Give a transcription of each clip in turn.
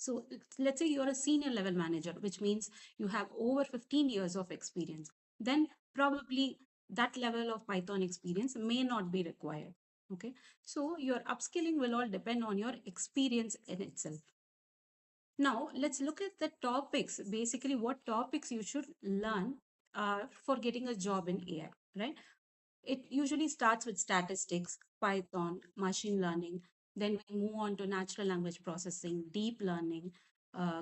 So let's say you're a senior level manager, which means you have over 15 years of experience. Then probably that level of Python experience may not be required. Okay. So your upskilling will all depend on your experience in itself. Now, let's look at the topics, basically, what topics you should learn for getting a job in AI, right? It usually starts with statistics, Python, machine learning. Then we move on to natural language processing, deep learning,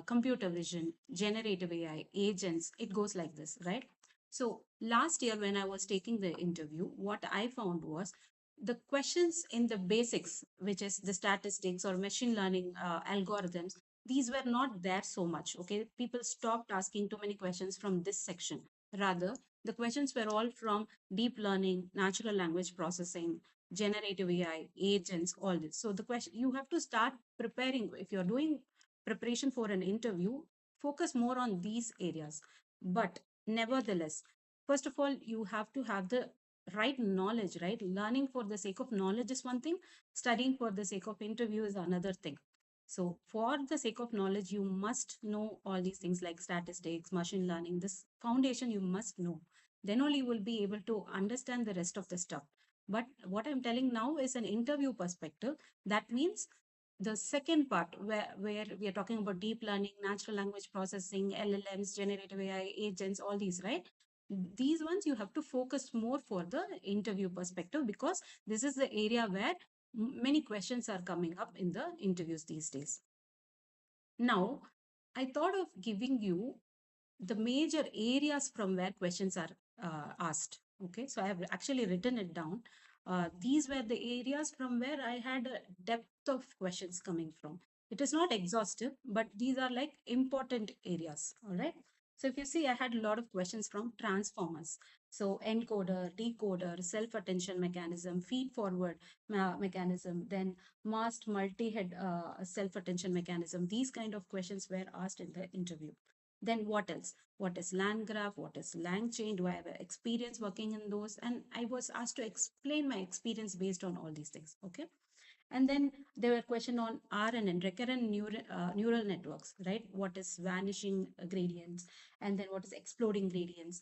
computer vision, generative AI, agents. It goes like this, right? So last year, when I was taking the interview, what I found was the questions in the basics, which is the statistics or machine learning algorithms, these were not there so much. Okay. People stopped asking too many questions from this section. Rather, the questions were all from deep learning, natural language processing, generative AI, agents, all this. So the question you have to start preparing. If you're doing preparation for an interview, focus more on these areas. But nevertheless, first of all, you have to have the right knowledge, right? Learning for the sake of knowledge is one thing, studying for the sake of interview is another thing. So, for the sake of knowledge, you must know all these things like statistics, machine learning, this foundation you must know. Then only you will be able to understand the rest of the stuff. But what I'm telling now is an interview perspective. That means the second part where we are talking about deep learning, natural language processing, LLMs, generative AI, agents, all these, right? These ones you have to focus more for the interview perspective because this is the area where many questions are coming up in the interviews these days. Now, I thought of giving you the major areas from where questions are asked. Okay, so I have actually written it down. These were the areas from where I had a depth of questions coming from. It is not exhaustive, but these are like important areas. All right. So if you see, I had a lot of questions from transformers. So encoder, decoder, self-attention mechanism, feed-forward mechanism, then masked multi-head self-attention mechanism. These kind of questions were asked in the interview. Then what else? What is land graph? What is lang chain? Do I have experience working in those? And I was asked to explain my experience based on all these things. Okay. And then there were question on RNN, recurrent neural networks, right? What is vanishing gradients? And then what is exploding gradients?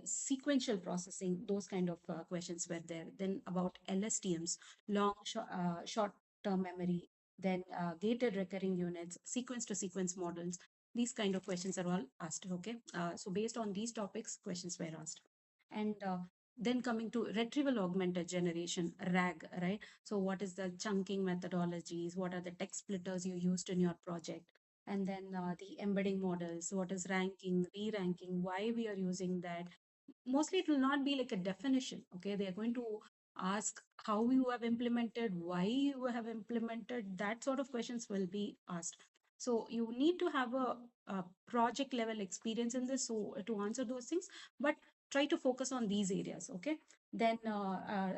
Sequential processing, those kind of questions were there. Then about LSTMs, short-term memory, then gated recurring units, sequence to sequence models. These kind of questions are all asked. Okay. So based on these topics, questions were asked. And then coming to retrieval augmented generation, RAG, right? So what is the chunking methodologies? What are the text splitters you used in your project? And then the embedding models, what is ranking, re-ranking, why we are using that. Mostly it will not be like a definition. Okay, they are going to ask how you have implemented, why you have implemented, that sort of questions will be asked. So you need to have a project level experience in this so to answer those things, but try to focus on these areas. Okay. Then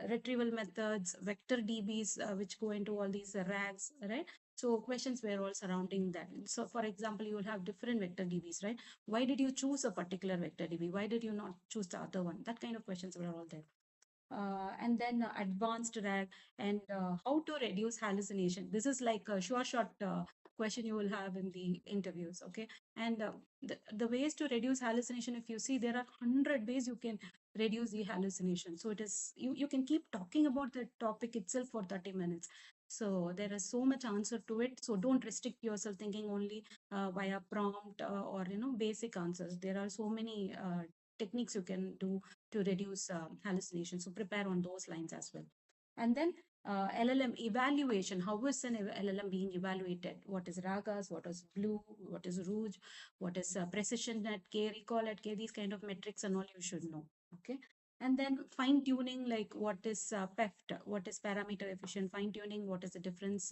retrieval methods, vector dbs, which go into all these rags, right? So questions were all surrounding that. So for example, you will have different vector dbs, right? Why did you choose a particular vector db? Why did you not choose the other one? That kind of questions were all there. And then advanced RAG and how to reduce hallucination. This is like a short question you will have in the interviews. Okay. And the ways to reduce hallucination, if you see, there are 100 ways you can reduce the hallucination. So it is, you can keep talking about the topic itself for 30 minutes. So there is so much answer to it. So don't restrict yourself thinking only via prompt or, basic answers. There are so many techniques you can do to reduce hallucinations. So prepare on those lines as well. And then LLM evaluation. How is an LLM being evaluated? What is RAGAS? What is Blue? What is Rouge? What is precision at K, recall at K? These kind of metrics and all you should know. Okay. And then fine tuning, like what is PEFT? What is parameter efficient fine tuning? What is the difference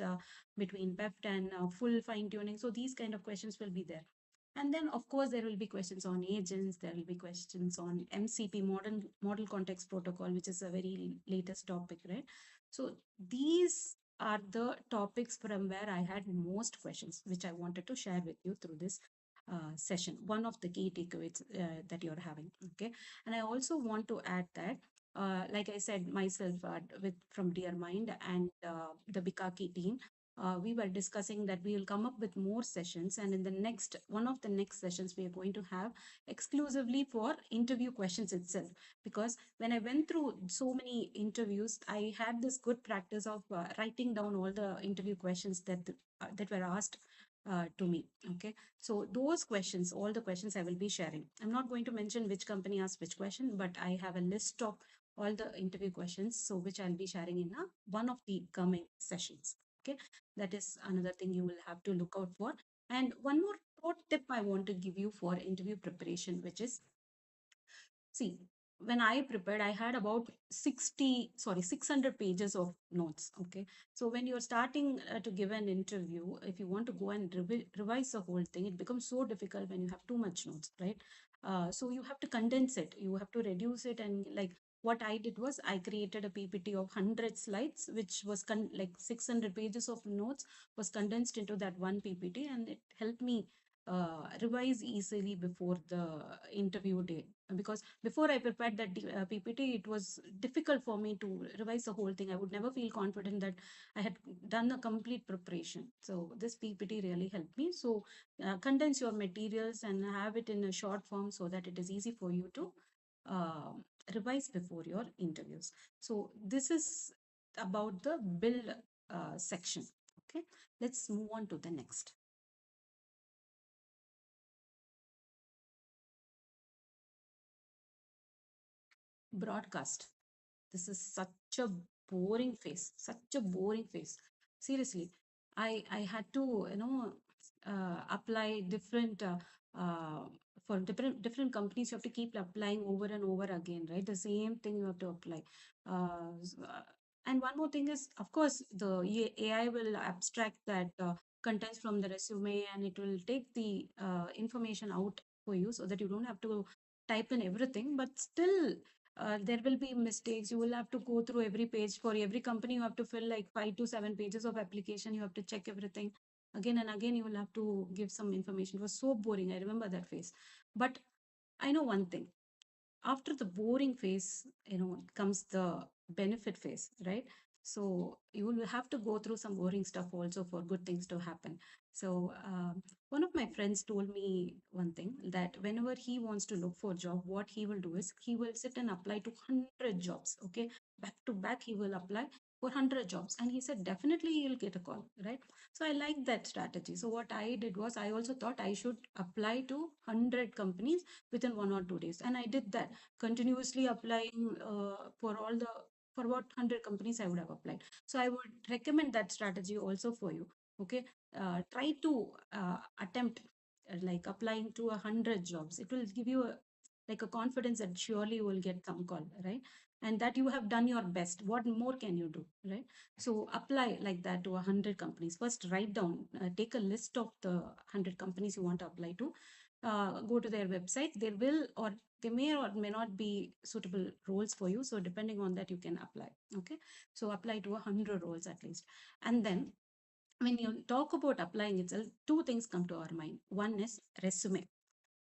between PEFT and full fine tuning? So these kind of questions will be there. And then, of course, there will be questions on agents. There will be questions on MCP, model context protocol, which is a very latest topic, right? So these are the topics from where I had most questions, which I wanted to share with you through this session. One of the key takeaways that you're having, okay? And I also want to add that like I said myself with from Dear Mind and the Bikaki team, we were discussing that we will come up with more sessions, and in the next one of the next sessions we are going to have exclusively for interview questions itself. Because when I went through so many interviews, I had this good practice of writing down all the interview questions that were asked to me. Okay, so those questions, all the questions I will be sharing. I'm not going to mention which company asked which question, but I have a list of all the interview questions, so which I'll be sharing in one of the coming sessions. Okay, that is another thing you will have to look out for. And one more pro tip I want to give you for interview preparation, which is, see, when I prepared, I had about 600 pages of notes. Okay. So when you're starting to give an interview, if you want to go and revise the whole thing, it becomes so difficult when you have too much notes, right? So you have to condense it, you have to reduce it. And like what I did was I created a PPT of 100 slides, which was like 600 pages of notes was condensed into that one PPT, and it helped me revise easily before the interview day. Because before I prepared that PPT, it was difficult for me to revise the whole thing. I would never feel confident that I had done a complete preparation. So this PPT really helped me. So condense your materials and have it in a short form so that it is easy for you to uh, revise before your interviews. So this is about the build section. Okay, let's move on to the next. Broadcast. This is such a boring phase, such a boring phase. Seriously, I had to, apply different uh, for different companies. You have to keep applying over and over again, right? The same thing you have to apply. And one more thing is, of course, the AI will abstract that contents from the resume, and it will take the information out for you so that you don't have to type in everything. But still, there will be mistakes. You will have to go through every page. For every company, you have to fill like 5 to 7 pages of application. You have to check everything again and again. You will have to give some information. It was so boring. I remember that phase. But I know one thing: after the boring phase, comes the benefit phase, right? So you will have to go through some boring stuff also for good things to happen. So one of my friends told me one thing, that whenever he wants to look for a job, what he will do is he will sit and apply to 100 jobs. Okay, back to back he will apply for 100 jobs, and he said definitely he'll get a call, right? So I like that strategy. So what I did was, I also thought I should apply to 100 companies within 1 or 2 days, and I did that, continuously applying for what 100 companies I would have applied. So I would recommend that strategy also for you. Okay, try to attempt like applying to 100 jobs. It will give you like a confidence that surely you will get some call, right? And that you have done your best. What more can you do, right? So apply like that to 100 companies. First, write down, take a list of the 100 companies you want to apply to. Go to their website. There will, or they may or may not be suitable roles for you. So depending on that, you can apply. Okay, so apply to 100 roles at least. And then when you talk about applying itself, two things come to our mind. One is resume,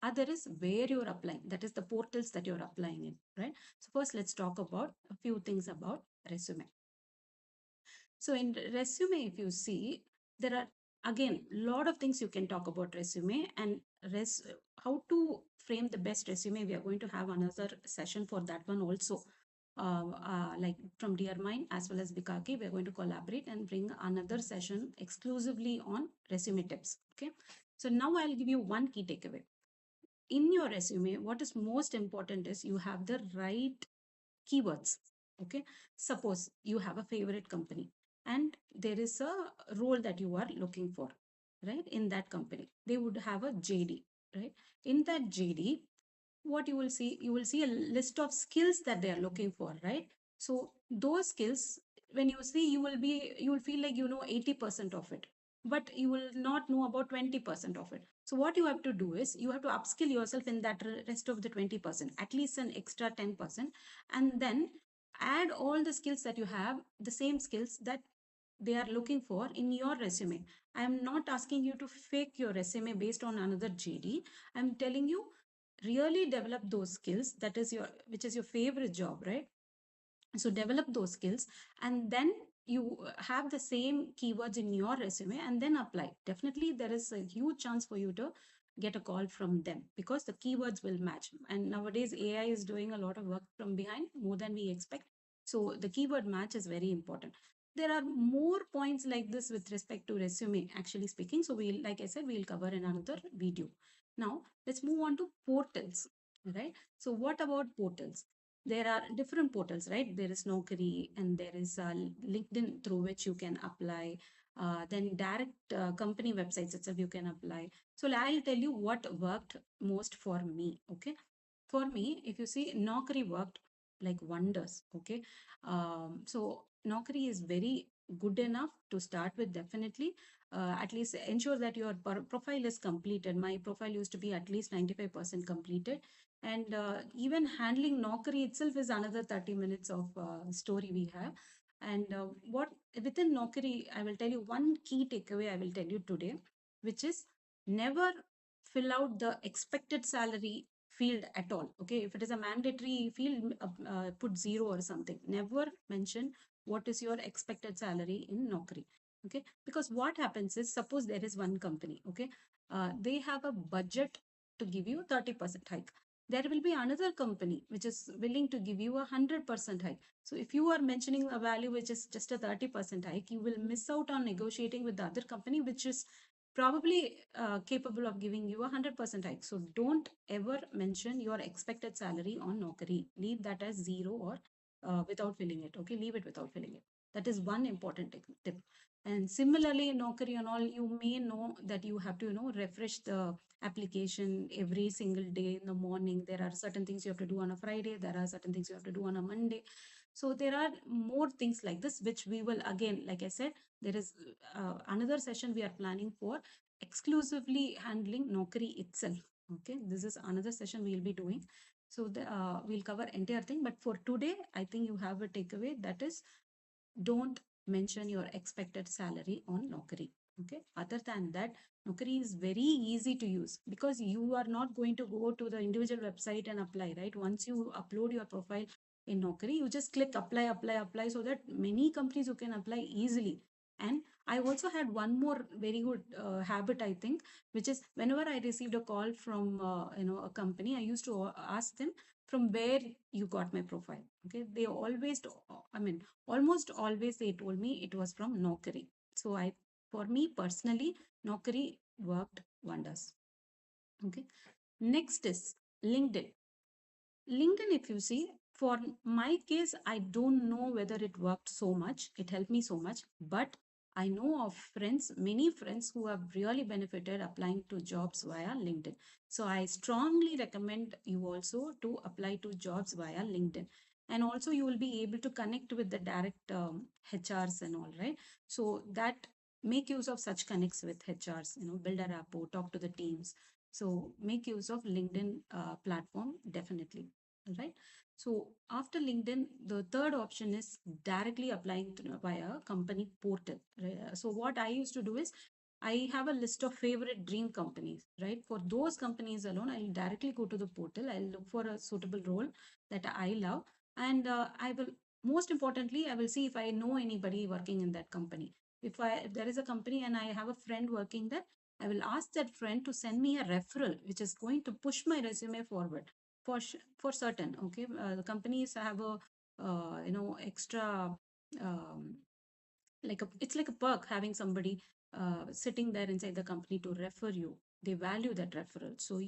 other is where you're applying, that is the portals that you're applying in, right? So first, let's talk about a few things about resume. So in resume, if you see, there are again a lot of things you can talk about resume. And how to frame the best resume. We are going to have another session for that one also. Like from Dear Mind as well as Bikaki, we are going to collaborate and bring another session exclusively on resume tips. Okay. So now I'll give you one key takeaway. In your resume, what is most important is you have the right keywords. Okay, suppose you have a favorite company and there is a role that you are looking for, right? In that company they would have a JD, right? In that JD, what you will see, you will see a list of skills that they are looking for, right? So those skills, when you see, you will feel like you know 80% of it, but you will not know about 20% of it. So what you have to do is you have to upskill yourself in that rest of the 20%, at least an extra 10%. And then add all the skills that you have, the same skills that they are looking for in your resume. I am not asking you to fake your resume based on another JD. I'm telling you, really develop those skills, that is your, which is your favorite job, right? So develop those skills, and then you have the same keywords in your resume and then apply, definitely there is a huge chance for you to get a call from them because the keywords will match. And nowadays AI is doing a lot of work from behind more than we expect. So the keyword match is very important. There are more points like this with respect to resume, actually speaking. So we'll, like I said, we'll cover in another video. Now let's move on to portals, right? So what about portals? There are different portals, right? There is Naukri and there is LinkedIn through which you can apply. Then direct company websites itself you can apply. So I'll tell you what worked most for me. Okay, for me, if you see, Naukri worked like wonders. Okay, so Naukri is very good enough to start with. Definitely, at least ensure that your profile is completed. My profile used to be at least 95% completed, and even handling Naukri itself is another 30 minutes of story we have. And what within Naukri, I will tell you one key takeaway I will tell you today, which is never fill out the expected salary field at all. Okay, if it is a mandatory field, put zero or something. Never mention what is your expected salary in Naukri. Okay, because what happens is, suppose there is one company. Okay, they have a budget to give you 30% hike. There will be another company which is willing to give you 100% hike. So if you are mentioning a value which is just a 30% hike, you will miss out on negotiating with the other company which is probably capable of giving you 100% hike. So don't ever mention your expected salary on Naukri. Leave that as zero or without filling it. Okay, leave it without filling it. That is one important tip. And similarly, in Naukri and all, you may know that you have to, refresh the application every single day in the morning. There are certain things you have to do on a Friday. There are certain things you have to do on a Monday. So there are more things like this, which we will, again, like I said, there is another session we are planning for exclusively handling Naukri itself. Okay, this is another session we'll be doing. So we'll cover entire thing. But for today, I think you have a takeaway, that is, don't mention your expected salary on Naukri. Okay. Other than that, Naukri is very easy to use because you are not going to go to the individual website and apply, right? Once you upload your profile in Naukri, you just click apply, apply, apply, so that many companies you can apply easily. And I also had one more very good habit, I think, which is whenever I received a call from a company, I used to ask them from where you got my profile. Okay, they always, I mean, almost always they told me it was from Naukri. So for me personally, Naukri worked wonders. Okay. Next is LinkedIn. LinkedIn, if you see, for my case, I don't know whether it worked so much. It helped me so much, but I know of friends, many friends who have really benefited applying to jobs via LinkedIn. So I strongly recommend you also to apply to jobs via LinkedIn. And also you will be able to connect with the direct HRs and all, right? So that, make use of such connects with HRs, build a rapport, talk to the teams. So make use of LinkedIn platform, definitely. Right. So after LinkedIn, the third option is directly applying via company portal. Right? So what I used to do is, I have a list of favorite dream companies, right? For those companies alone, I'll directly go to the portal. I'll look for a suitable role that I love. And I will, most importantly, I will see if I know anybody working in that company. If there is a company and I have a friend working there, I will ask that friend to send me a referral, which is going to push my resume forward for certain. Okay, the companies have a extra, um, it's like a perk having somebody sitting there inside the company to refer you. They value that referral, so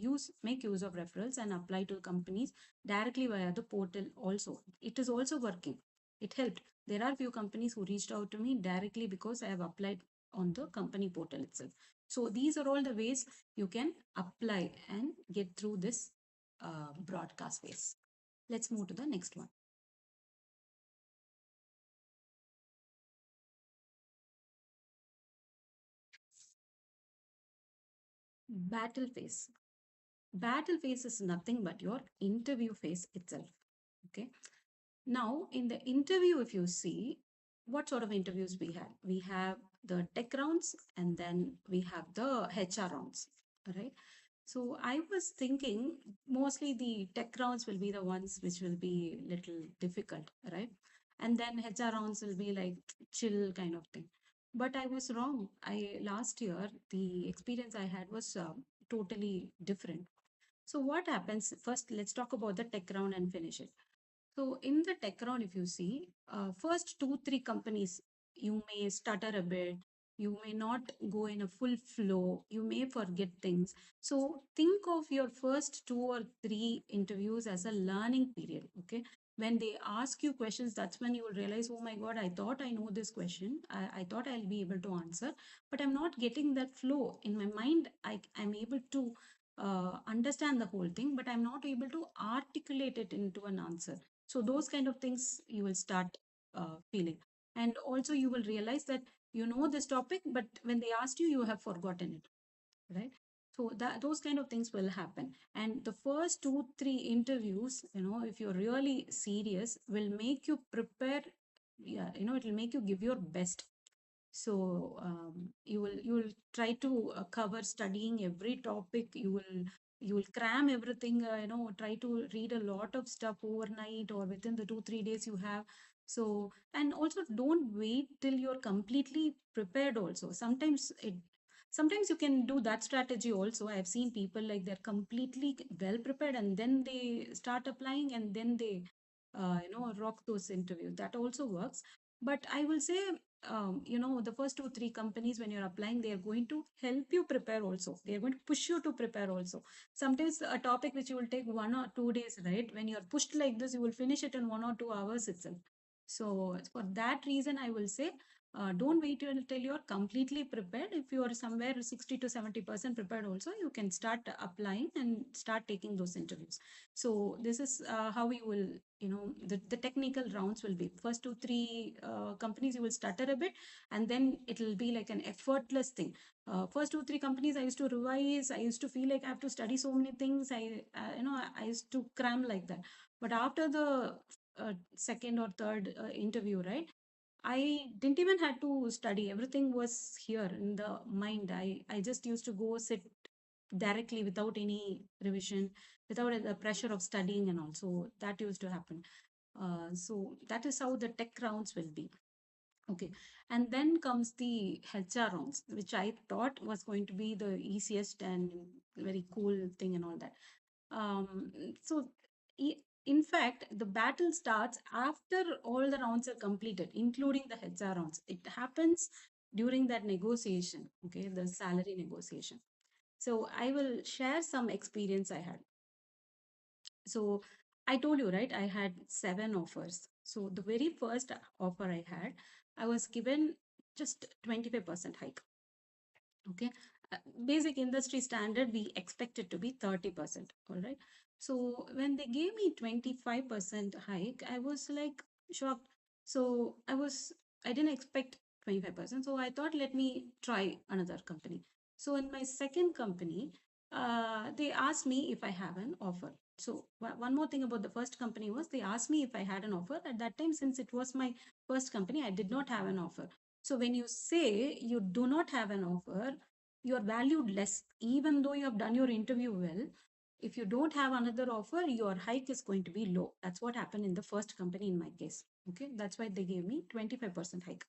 make use of referrals and apply to companies directly via the portal. Also, it is also working. It helped. There are few companies who reached out to me directly because I have applied on the company portal itself. So these are all the ways you can apply and get through this broadcast phase. Let's move to the next one. Battle phase. Battle phase is nothing but your interview phase itself. Okay. Now, in the interview, if you see, what sort of interviews we have? We have the tech rounds and then we have the HR rounds, right? So I was thinking mostly the tech rounds will be the ones which will be little difficult, right? and then HR rounds will be like chill kind of thing. But I was wrong. I Last year the experience I had was totally different. So what happens? First, let's talk about the tech round and finish it. So in the tech round, if you see, first two, three companies, you may stutter a bit, you may not go in a full flow, you may forget things. So think of your first two or three interviews as a learning period. Okay. When they ask you questions, that's when you will realize, oh my God, I thought I know this question. I thought I'll be able to answer, but I'm not getting that flow. In my mind, I'm able to understand the whole thing, but I'm not able to articulate it into an answer. So those kind of things you will start feeling. And also you will realize that you know this topic, but when they asked you, you have forgotten it, right? So that those kind of things will happen. And the first two, three interviews, if you're really serious, will make you prepare. Yeah, it will make you give your best. So you will try to cover studying every topic. You will cram everything. Try to read a lot of stuff overnight or within the 2 3 days you have. So, and also don't wait till you're completely prepared. Also, sometimes you can do that strategy also. I have seen people like they're completely well prepared and then they start applying and then they rock those interviews. That also works. But I will say, the first two three companies when you're applying, they are going to help you prepare also. They are going to push you to prepare also. Sometimes a topic which you will take 1 or 2 days, right, when you're pushed like this, you will finish it in 1 or 2 hours itself. So for that reason, I will say, don't wait until you're completely prepared. If you are somewhere 60 to 70% prepared also, you can start applying and start taking those interviews. So this is how you will, the technical rounds will be first two three companies you will stutter a bit, and then it will be like an effortless thing. First two three companies I used to revise, I used to feel like I have to study so many things. I used to cram like that. But after the second or third interview, right, I didn't even had to study. Everything was here in the mind. I just used to go sit directly without any revision, without the pressure of studying and all. So that used to happen. So that is how the tech rounds will be. Okay. And then comes the HR rounds, which I thought was going to be the easiest and very cool thing and all that. So, in fact, the battle starts after all the rounds are completed, including the HR rounds. It happens during that negotiation, okay, the salary negotiation. So, I will share some experience I had. So, I told you, right, I had seven offers. So, the very first offer I had, I was given just 25% hike. Okay. Uh, Basic industry standard, we expect it to be 30%. All right. So when they gave me 25% hike, I was like shocked. So I didn't expect 25%. So I thought, let me try another company. So in my second company, they asked me if I have an offer. So one more thing about the first company was they asked me if I had an offer. At that time, since it was my first company, I did not have an offer. So when you say you do not have an offer, you are valued less, even though you have done your interview well. If you don't have another offer, your hike is going to be low. That's what happened in the first company in my case. Okay, that's why they gave me 25% hike.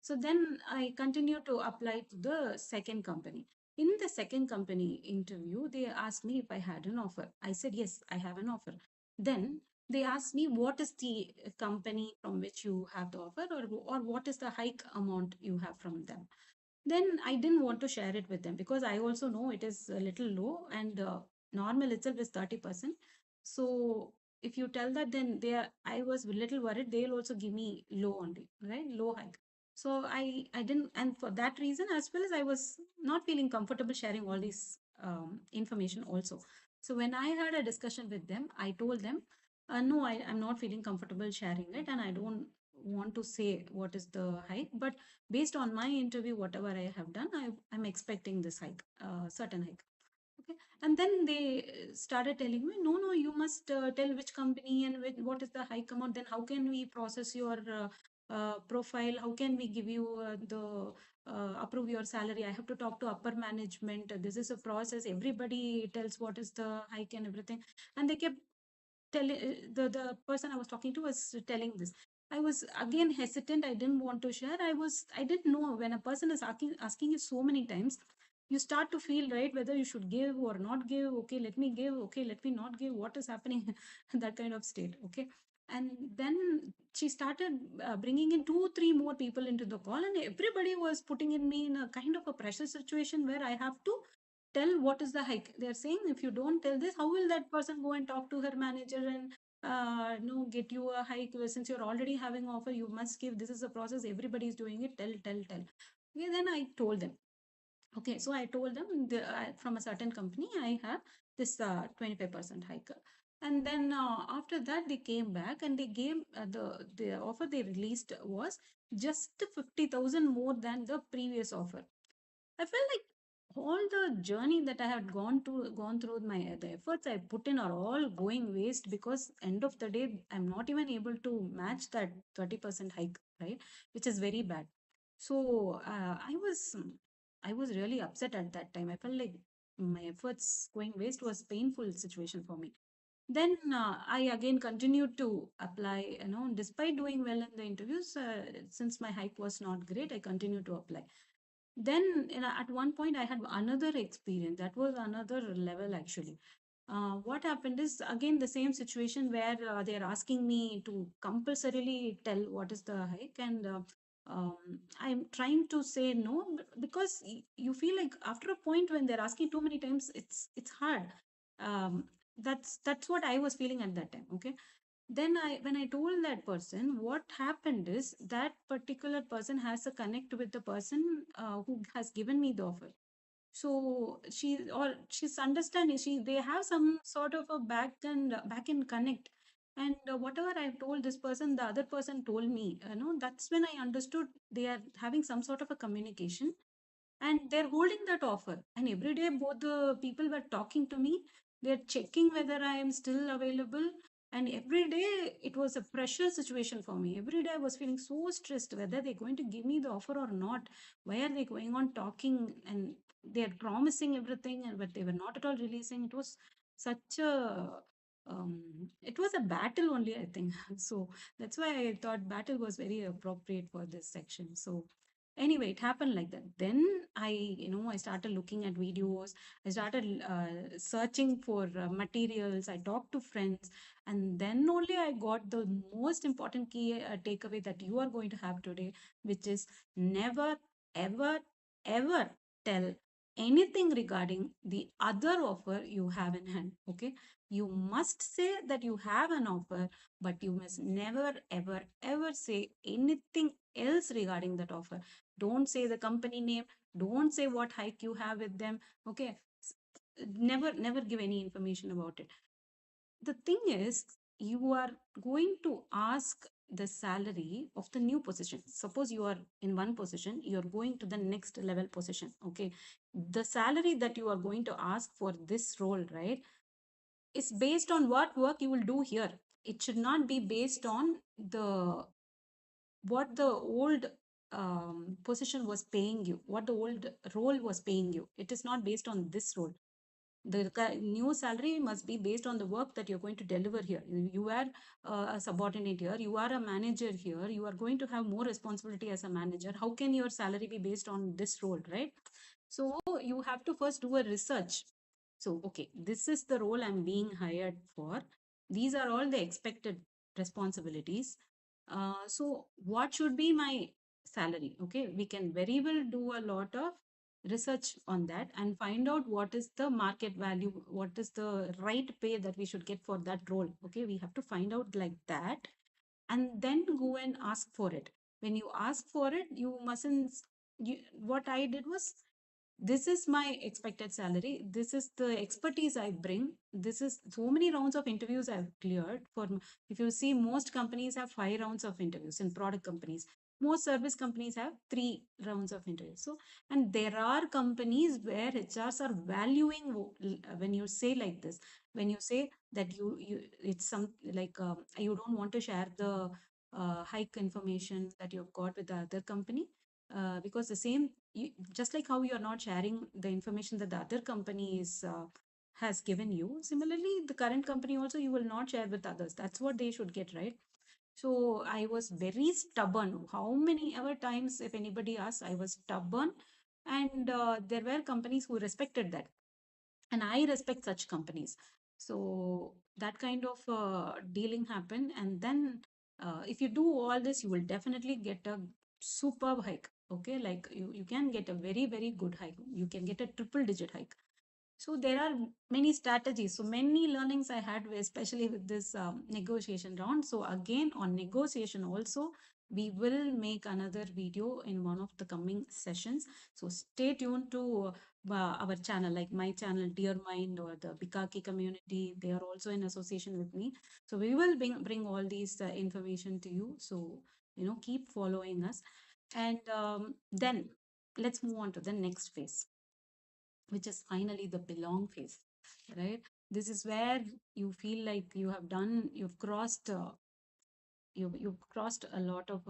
So then I continued to apply to the second company. In the second company interview, they asked me if I had an offer. I said, yes, I have an offer. Then they asked me, what is the company from which you have the offer, or what is the hike amount you have from them? Then I didn't want to share it with them because I also know it is a little low, and normal itself is 30%. So if you tell that, then I was a little worried they'll also give me low only, right? Low hike. So I didn't, and for that reason, as well as I was not feeling comfortable sharing all this information also. So when I had a discussion with them, I told them, no, I'm not feeling comfortable sharing it, and I don't want to say what is the hike, but based on my interview, whatever I have done, I'm expecting this hike, certain hike. Okay. And then they started telling me, no, no, you must tell which company and what is the hike amount. Then how can we process your profile? How can we give you the approve your salary? I have to talk to upper management. This is a process. Everybody tells what is the hike and everything. And they kept telling, the person I was talking to was telling this. I was again hesitant. I didn't want to share. I didn't know when a person is asking you so many times, you start to feel right whether you should give or not give. Okay, let me give. Okay, let me not give. What is happening? That kind of state. Okay. And then she started bringing in two, three more people into the call, and everybody was putting in me in a kind of a pressure situation where I have to tell what is the hike. They're saying if you don't tell this, how will that person go and talk to her manager and no get you a hike? Since you're already having offer, you must give. This is the process, everybody is doing it. Tell. Okay, then I told them. Okay, so I told them from a certain company I have this 25% hike. And then after that they came back and they gave the offer they released was just 50,000 more than the previous offer. I felt like all the journey that I had gone through, my the efforts I put in are all going waste, because end of the day I'm not even able to match that 30% hike, right? Which is very bad. So I was really upset at that time. I felt like my efforts going waste was painful situation for me. Then I again continued to apply, despite doing well in the interviews. Since my hike was not great, I continued to apply. Then at one point I had another experience that was another level actually. What happened is again the same situation where they are asking me to compulsorily tell what is the hike, and I'm trying to say no, because you feel like after a point when they're asking too many times, it's hard. um, that's what I was feeling at that time. Okay, then when I told that person, what happened is that particular person has a connect with the person who has given me the offer. So she's understanding, they have some sort of a back and connect. And whatever I've told this person, the other person told me, that's when I understood they are having some sort of a communication, and they're holding that offer. And every day both the people were talking to me, they're checking whether I am still available. And every day it was a pressure situation for me. Every day I was feeling so stressed whether they're going to give me the offer or not. Why are they going on talking, and they're promising everything, and but they were not at all releasing. It was such a it was a battle only, I think. So that's why I thought battle was very appropriate for this section. So anyway, it happened like that. Then I started looking at videos. I started searching for materials. I talked to friends, and then only I got the most important key takeaway that you are going to have today, which is never, ever, ever tell anything regarding the other offer you have in hand. Okay, you must say that you have an offer, but you must never, ever, ever say anything else regarding that offer. Don't say the company name, don't say what hike you have with them. Okay, never give any information about it. The thing is, you are going to ask the salary of the new position. Suppose you are in one position, you're going to the next level position. Okay, the salary that you are going to ask for this role, right, is based on what work you will do here. It should not be based on the what the old position was paying you, what the old role was paying you. It is not based on this role. The new salary must be based on the work that you're going to deliver here. You are a subordinate here, you are a manager here, you are going to have more responsibility as a manager. How can your salary be based on this role, right? So you have to first do a research. So okay, this is the role I'm being hired for, these are all the expected responsibilities. So what should be my salary? Okay, we can very well do a lot of research on that and find out what is the market value, what is the right pay that we should get for that role. Okay, we have to find out like that, and then go and ask for it. When you ask for it, you mustn't what I did was, this is my expected salary, this is the expertise I bring, this is so many rounds of interviews I've cleared for. If you see, most companies have 5 rounds of interviews. In product companies, most service companies have 3 rounds of interviews. So, and there are companies where HRs are valuing when you say like this, when you say that you it's some like you don't want to share the hike information that you've got with the other company, because the same just like how you are not sharing the information that the other company is has given you, similarly the current company also you will not share with others. That's what they should get, right? So I was very stubborn. How many ever times, if anybody asks, I was stubborn. And there were companies who respected that. And I respect such companies. So that kind of dealing happened. And then if you do all this, you will definitely get a superb hike. Okay, like you can get a very, very good hike. You can get a triple digit hike. So there are many strategies. So many learnings I had, especially with this negotiation round. So again, on negotiation also, we will make another video in one of the coming sessions. So stay tuned to our channel, like my channel, Dear Mind, or the Bikaki community. They are also in association with me. So we will bring all these information to you. So, keep following us. And then let's move on to the next phase, which is finally the belong phase, right? This is where you feel like you've crossed a lot of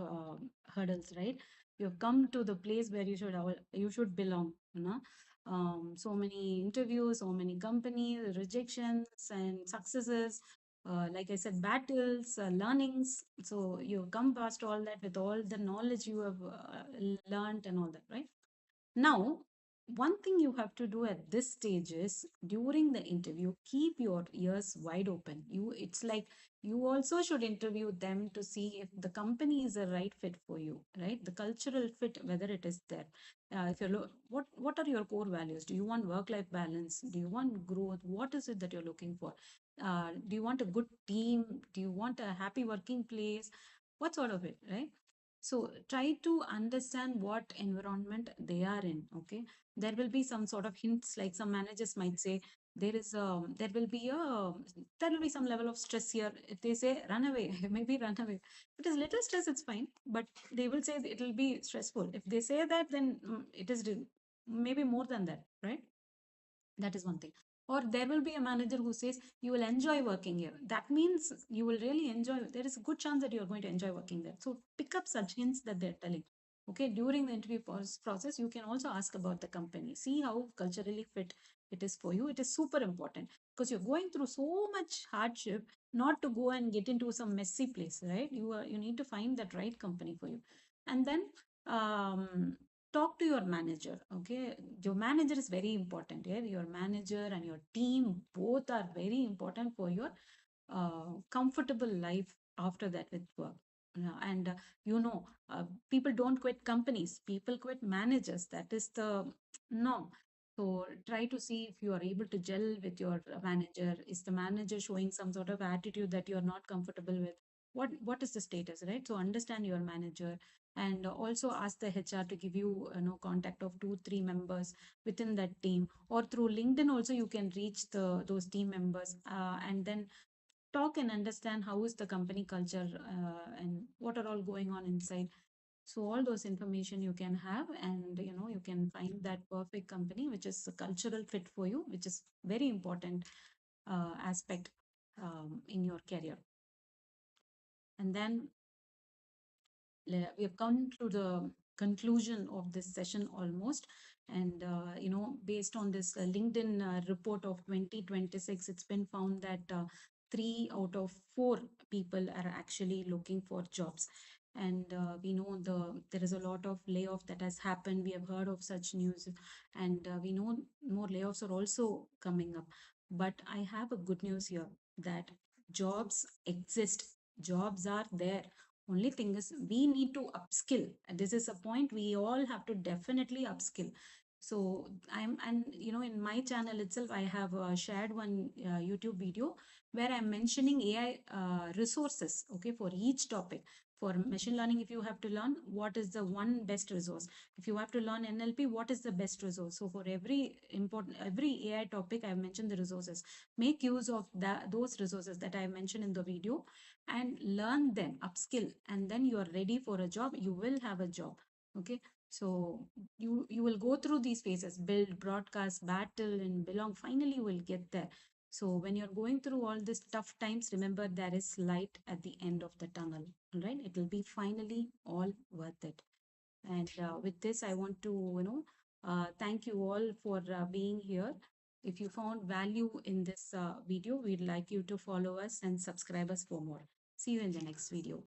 hurdles, right? You've come to the place where you should belong, so many interviews, so many companies, rejections and successes, like I said, battles, learnings. So you've come past all that with all the knowledge you have learned and all that, right? Now, one thing you have to do at this stage is during the interview, keep your ears wide open. It's like you also should interview them to see if the company is a right fit for you, right? The cultural fit, whether it is there. If you're what are your core values? Do you want work-life balance? Do you want growth? What is it that you're looking for? Do you want a good team? Do you want a happy working place? What sort of it, right? So try to understand what environment they are in. Okay, there will be some sort of hints, like some managers might say there will be some level of stress here. If they say run away, maybe run away. If it is little stress, it's fine, but they will say it will be stressful. If they say that, then it is maybe more than that, right? That is one thing. Or there will be a manager who says you will enjoy working here. That means you will really enjoy. There is a good chance that you are going to enjoy working there. So pick up such hints that they're telling. Okay, during the interview process, you can also ask about the company. See how culturally fit it is for you. It is super important because you're going through so much hardship not to go and get into some messy place, right? You need to find that right company for you. And then um, talk to your manager. Okay, your manager is very important here. Your manager and your team both are very important for your comfortable life after that with work. And people don't quit companies, people quit managers. That is the norm. So try to see if you are able to gel with your manager. Is the manager showing some sort of attitude that you're not comfortable with? What is the status, right? So understand your manager, and also ask the HR to give you, contact of 2 3 members within that team, or through LinkedIn also you can reach those team members, and then talk and understand how is the company culture, and what are all going on inside. So all those information you can have, and you can find that perfect company which is a cultural fit for you, which is very important aspect in your career. And then we have come to the conclusion of this session almost. And based on this LinkedIn report of 2026, it's been found that 3 out of 4 people are actually looking for jobs. And we know there is a lot of layoff that has happened. We have heard of such news, and we know more layoffs are also coming up. But I have a good news here, that jobs exist, jobs are there. Only thing is we need to upskill. And this is a point we all have to definitely upskill. So in my channel itself, I have shared one YouTube video where I'm mentioning AI resources, okay, for each topic. For machine learning, if you have to learn, what is the one best resource? If you have to learn NLP, what is the best resource? So for every AI topic, I've mentioned the resources. Make use of those resources that I mentioned in the video, and learn them, upskill, and then you are ready for a job. You will have a job. Okay, so you will go through these phases: build, broadcast, battle, and belong. Finally you will get there. So when you're going through all these tough times, remember there is light at the end of the tunnel. All right, it will be finally all worth it. And with this, I want to thank you all for being here. If you found value in this video, we'd like you to follow us and subscribe us for more. See you in the next video.